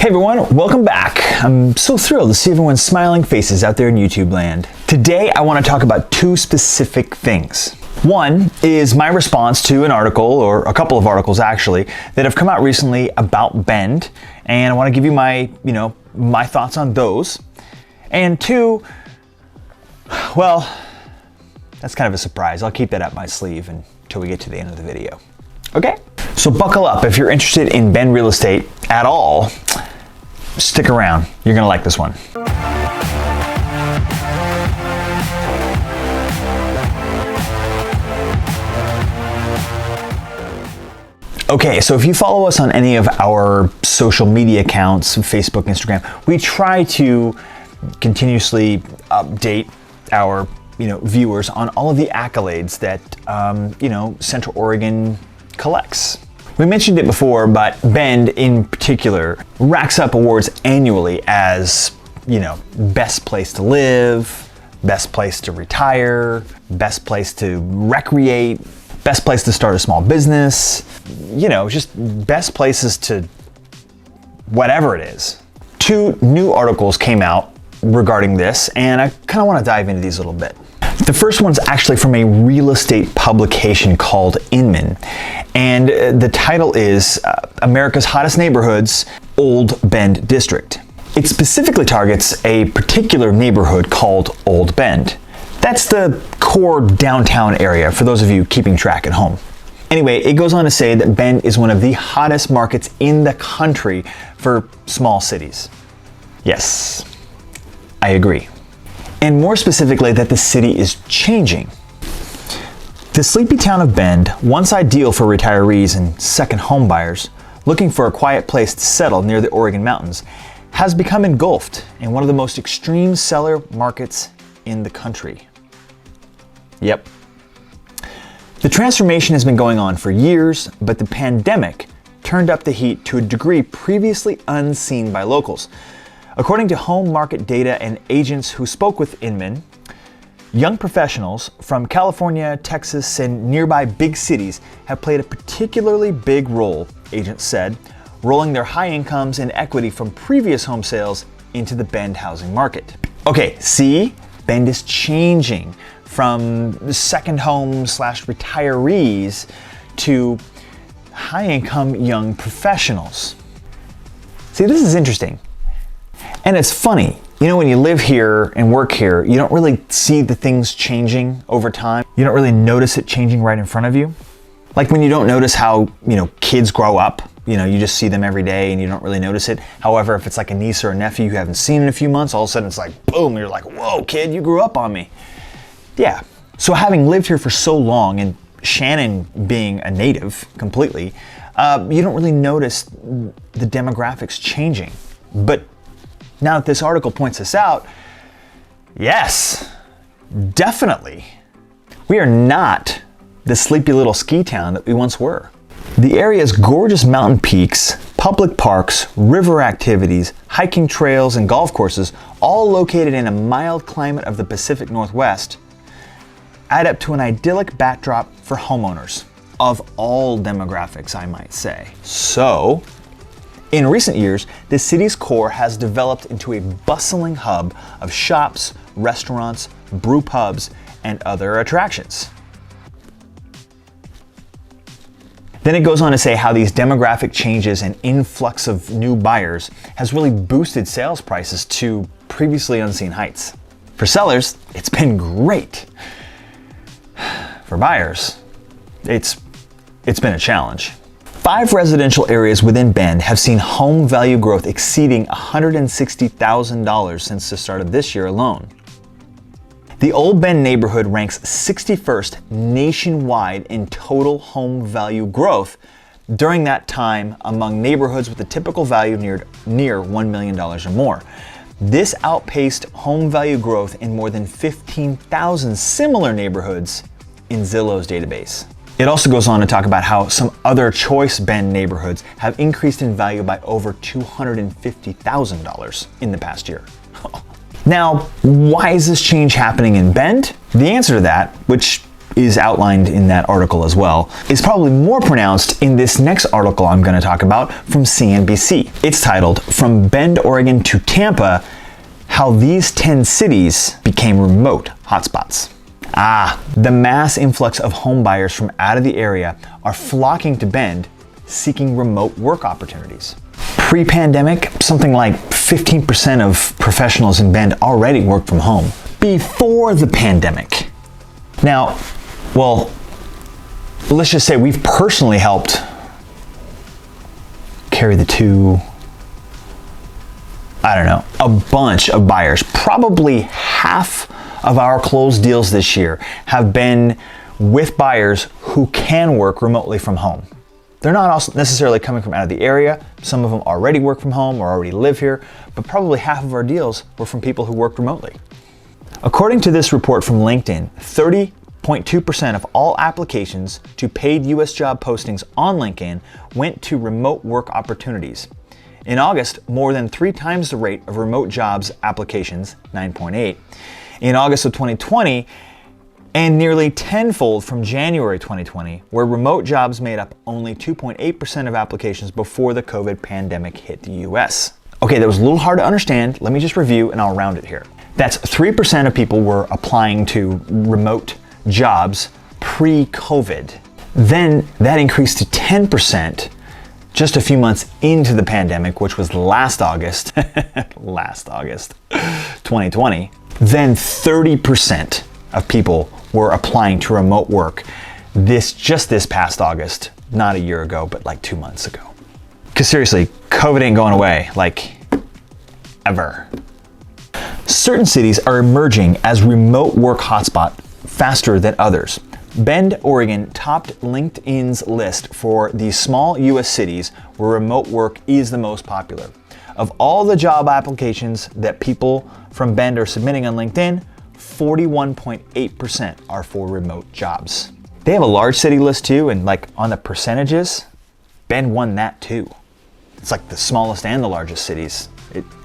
Hey everyone, welcome back. I'm so thrilled to see everyone's smiling faces out there in YouTube land. Today I want to talk about two specific things. One is my response to an article, or a couple of articles actually, that have come out recently about Bend, and I want to give you my thoughts on those. And two, well, that's kind of a surprise. I'll keep that up my sleeve until we get to the end of the video. Okay? So buckle up if you're interested in Bend real estate at all. Stick around. You're gonna like this one. Okay, so if you follow us on any of our social media accounts, Facebook, Instagram, we try to continuously update our viewers on all of the accolades that Central Oregon collects. We mentioned it before, but Bend in particular racks up awards annually as, best place to live, best place to retire, best place to recreate, best place to start a small business, just best places to whatever it is. Two new articles came out regarding this, and I kind of want to dive into these a little bit. The first one's actually from a real estate publication called Inman, and the title is America's Hottest Neighborhoods, Old Bend District. It specifically targets a particular neighborhood called Old Bend. That's the core downtown area for those of you keeping track at home. Anyway, it goes on to say that Bend is one of the hottest markets in the country for small cities. Yes, I agree. And more specifically, that the city is changing. The sleepy town of Bend, once ideal for retirees and second home buyers looking for a quiet place to settle near the Oregon mountains, has become engulfed in one of the most extreme seller markets in the country. Yep. The transformation has been going on for years, but the pandemic turned up the heat to a degree previously unseen by locals. According to home market data and agents who spoke with Inman, young professionals from California, Texas, and nearby big cities have played a particularly big role, agents said, rolling their high incomes and equity from previous home sales into the Bend housing market. Okay, see? Bend is changing from second home / retirees to high income young professionals. See, this is interesting. And it's funny, when you live here and work here, you don't really see the things changing over time. You don't really notice it changing right in front of you. Like when you don't notice how, kids grow up, you just see them every day and you don't really notice it. However, if it's like a niece or a nephew you haven't seen in a few months, all of a sudden it's like, boom, you're like, whoa, kid, you grew up on me. Yeah. So having lived here for so long, and Shannon being a native completely, you don't really notice the demographics changing. But now that this article points this out, yes, definitely. We are not the sleepy little ski town that we once were. The area's gorgeous mountain peaks, public parks, river activities, hiking trails, and golf courses, all located in a mild climate of the Pacific Northwest, add up to an idyllic backdrop for homeowners of all demographics, I might say. So, in recent years, the city's core has developed into a bustling hub of shops, restaurants, brew pubs, and other attractions. Then it goes on to say how these demographic changes and influx of new buyers has really boosted sales prices to previously unseen heights. For sellers, it's been great. For buyers, it's been a challenge. 5 residential areas within Bend have seen home value growth exceeding $160,000 since the start of this year alone. The Old Bend neighborhood ranks 61st nationwide in total home value growth during that time among neighborhoods with a typical value near $1 million or more. This outpaced home value growth in more than 15,000 similar neighborhoods in Zillow's database. It also goes on to talk about how some other choice Bend neighborhoods have increased in value by over $250,000 in the past year. Now, why is this change happening in Bend? The answer to that, which is outlined in that article as well, is probably more pronounced in this next article I'm going to talk about from CNBC. It's titled, "From Bend, Oregon to Tampa, How These 10 Cities Became Remote Hotspots." The mass influx of home buyers from out of the area are flocking to Bend, seeking remote work opportunities. Pre-pandemic, something like 15% of professionals in Bend already work from home. Before the pandemic. Now, well, let's just say we've personally helped carry a bunch of buyers. Probably half of our closed deals this year have been with buyers who can work remotely from home. They're not also necessarily coming from out of the area. Some of them already work from home or already live here, but probably half of our deals were from people who worked remotely. According to this report from LinkedIn, 30.2% of all applications to paid US job postings on LinkedIn went to remote work opportunities. In August, more than 3 times the rate of remote jobs applications, 9.8. In August of 2020, and nearly tenfold from January 2020, where remote jobs made up only 2.8% of applications before the COVID pandemic hit the US. Okay, that was a little hard to understand. Let me just review and I'll round it here. That's 3% of people were applying to remote jobs pre-COVID. Then that increased to 10% just a few months into the pandemic, which was last August, 2020. Then 30% of people were applying to remote work just this past August, not a year ago, but like 2 months ago. Because seriously, COVID ain't going away, like ever. Certain cities are emerging as remote work hotspot faster than others. Bend, Oregon topped LinkedIn's list for the small US cities where remote work is the most popular. Of all the job applications that people from Bend are submitting on LinkedIn, 41.8% are for remote jobs. They have a large city list too, and like on the percentages, Bend won that too. It's like the smallest and the largest cities.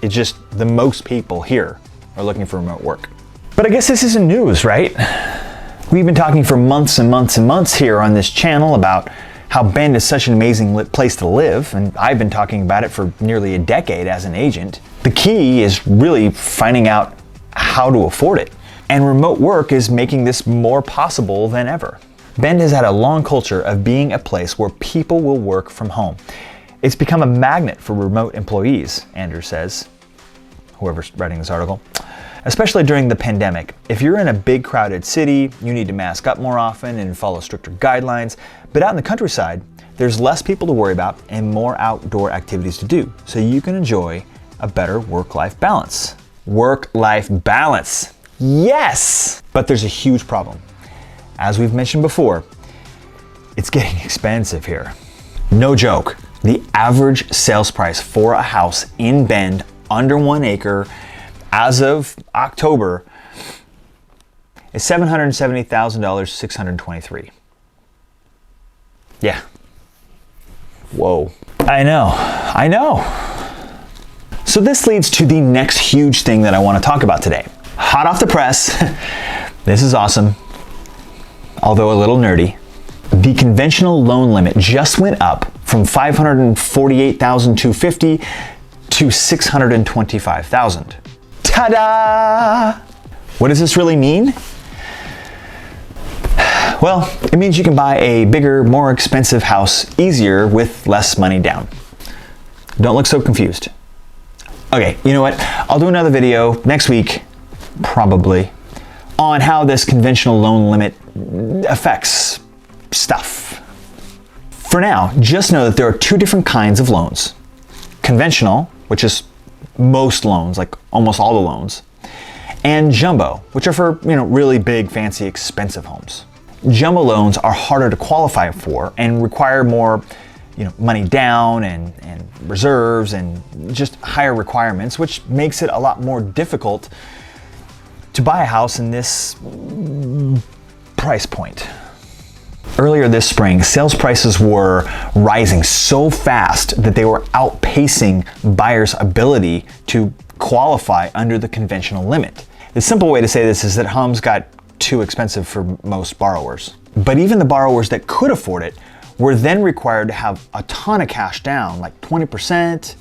It's just the most people here are looking for remote work. But I guess this isn't news, right? We've been talking for months and months and months here on this channel about how Bend is such an amazing place to live, and I've been talking about it for nearly a decade as an agent. The key is really finding out how to afford it, and remote work is making this more possible than ever. Bend has had a long culture of being a place where people will work from home. It's become a magnet for remote employees, Andrew says, whoever's writing this article. Especially during the pandemic. If you're in a big crowded city, you need to mask up more often and follow stricter guidelines. But out in the countryside, there's less people to worry about and more outdoor activities to do, so you can enjoy a better work-life balance. Work-life balance. Yes! But there's a huge problem. As we've mentioned before, it's getting expensive here. No joke. The average sales price for a house in Bend under 1 acre as of October is $770,000, $623. Yeah. Whoa. I know. So this leads to the next huge thing that I want to talk about today. Hot off the press. This is awesome, although a little nerdy. The conventional loan limit just went up from $548,250 to $625,000. Ta-da! What does this really mean? Well, it means you can buy a bigger, more expensive house easier with less money down. Don't look so confused. Okay, you know what? I'll do another video next week, probably, on how this conventional loan limit affects stuff. For now, just know that there are 2 different kinds of loans. Conventional, which is most loans, like almost all the loans, and jumbo, which are for, really big, fancy, expensive homes. Jumbo loans are harder to qualify for and require more, money down and reserves and just higher requirements, which makes it a lot more difficult to buy a house in this price point. Earlier this spring, sales prices were rising so fast that they were outpacing buyers' ability to qualify under the conventional limit. The simple way to say this is that homes got too expensive for most borrowers. But even the borrowers that could afford it were then required to have a ton of cash down, like 20%.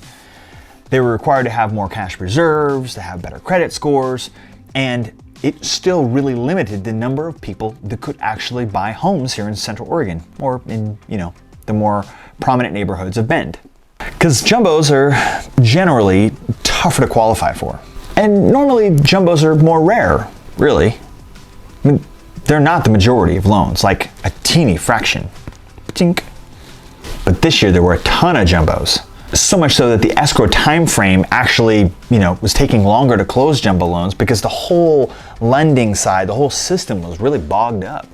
They were required to have more cash reserves, to have better credit scores, and it still really limited the number of people that could actually buy homes here in Central Oregon, or in, the more prominent neighborhoods of Bend. Because jumbos are generally tougher to qualify for. And normally jumbos are more rare, really. I mean, they're not the majority of loans, like a teeny fraction. Tink. But this year there were a ton of jumbos. So much so that the escrow time frame actually, was taking longer to close jumbo loans because the whole lending side, the whole system was really bogged up.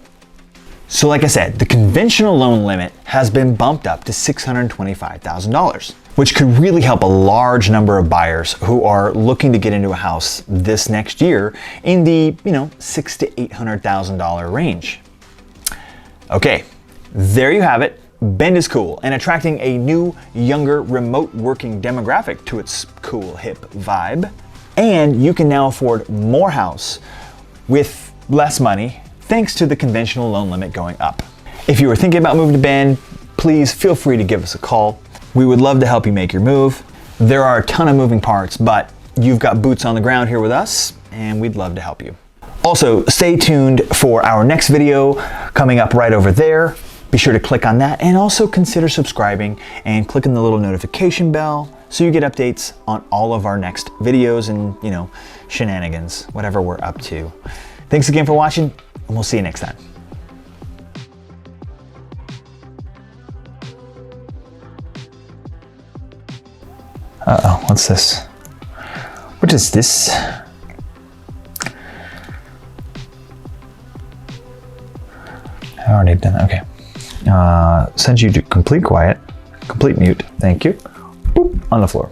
So like I said, the conventional loan limit has been bumped up to $625,000, which could really help a large number of buyers who are looking to get into a house this next year in the, $600,000 to $800,000 range. Okay, there you have it. Bend is cool and attracting a new, younger, remote working demographic to its cool, hip vibe. And you can now afford more house with less money thanks to the conventional loan limit going up. If you are thinking about moving to Bend, please feel free to give us a call. We would love to help you make your move. There are a ton of moving parts, but you've got boots on the ground here with us, and we'd love to help you. Also, stay tuned for our next video coming up right over there. Be sure to click on that and also consider subscribing and clicking the little notification bell so you get updates on all of our next videos and, shenanigans, whatever we're up to. Thanks again for watching, and we'll see you next time. Uh-oh, what's this? What is this? I already done that, okay. Send you to complete quiet, complete mute, thank you. Boop, on the floor.